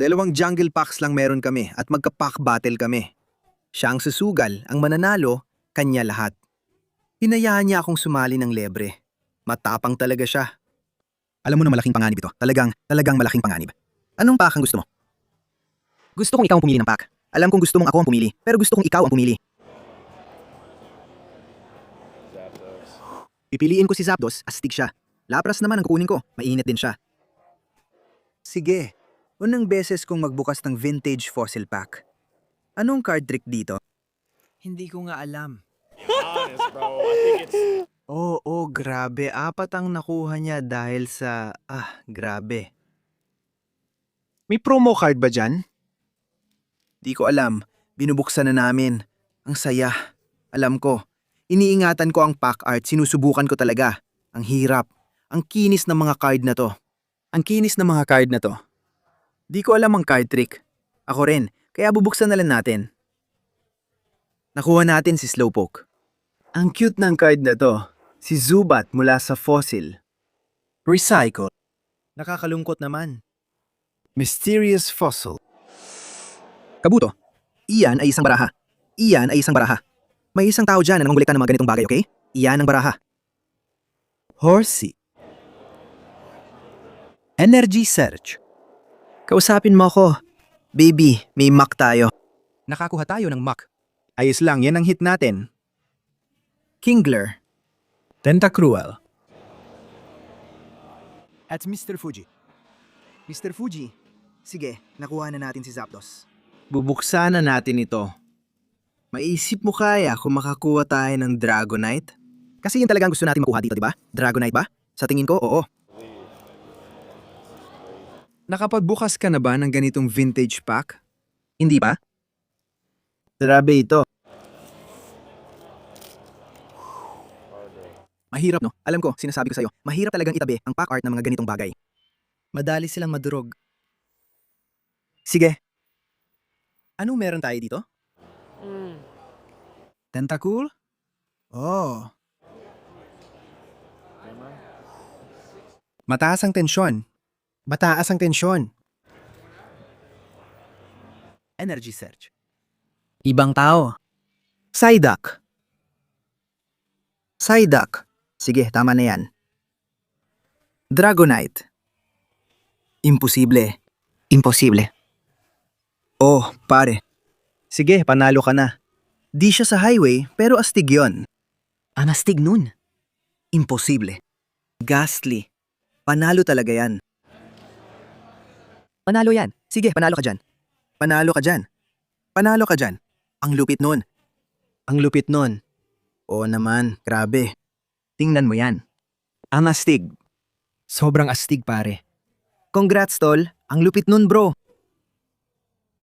Dalawang jungle packs lang meron kami at magka-pack battle kami. Siya ang susugal, ang mananalo, kanya lahat. Hinayaan niya akong sumali ng lebre. Matapang talaga siya. Alam mo na malaking panganib ito. Talagang malaking panganib. Anong pack ang gusto mo? Gusto kong ikaw ang pumili ng pack. Alam kong gusto mong ako ang pumili, pero gusto kong ikaw ang pumili. Pipiliin ko si Zapdos, astig siya. Lapras naman ang kukunin ko, mainit din siya. Sige, unang beses kong magbukas ng vintage fossil pack. Anong card trick dito? Hindi ko nga alam. Honest, bro. I think it's Oo, grabe. 4 ang nakuha niya dahil sa... grabe. May promo card ba dyan? Di ko alam. Binubuksan na namin. Ang saya. Alam ko. Iniingatan ko ang pack art. Sinusubukan ko talaga. Ang hirap. Ang kinis ng mga card na to. Ang kinis ng mga card na to. Di ko alam ang card trick. Ako rin. Kaya bubuksan na lang natin. Nakuha natin si Slowpoke. Ang cute ng card na to. Si Zubat mula sa Fossil. Recycle. Nakakalungkot naman. Mysterious Fossil. Kabuto, iyan ay isang baraha. Iyan ay isang baraha. May isang tao dyan na nangungulikta ng mga ganitong bagay, okay? Iyan ang baraha. Horsey. Energy Search. Kausapin mo ako. Baby, may mock tayo. Nakakuha tayo ng mock. Ayos lang, yan ang hit natin. Kingler. Tentacruel. At Mr. Fuji. Mr. Fuji, sige, nakuha na natin si Zapdos. Bubuksan na natin ito. Maisip mo kaya kung makakuha tayo ng Dragonite? Kasi yun talagang gusto natin makuha dito, di ba? Dragonite ba? Sa tingin ko, oo. Nakapagbukas ka na ba ng ganitong vintage pack? Hindi ba? Grabe ito. Mahirap no? Alam ko, sinasabi ko sa'yo, mahirap talagang itabi ang pack art ng mga ganitong bagay. Madali silang madurog. Sige. Anong meron tayo dito? Tentacool? Oh. Mataas ang tensyon. Mataas ang tensyon. Energy Search. Ibang tao. Psyduck. Psyduck. Sige, tama na yan. Dragonite. Imposible. Imposible. Oh, pare. Sige, panalo ka na. Di siya sa highway, pero astig yon. Ang astig nun. Imposible. Ghastly. Panalo talaga yan. Panalo yan. Sige, panalo ka dyan. Panalo ka dyan. Panalo ka dyan. Ang lupit nun. Ang lupit nun. Oo naman, grabe. Tingnan mo yan. Ang astig. Sobrang astig pare. Congrats tol, ang lupit nun bro.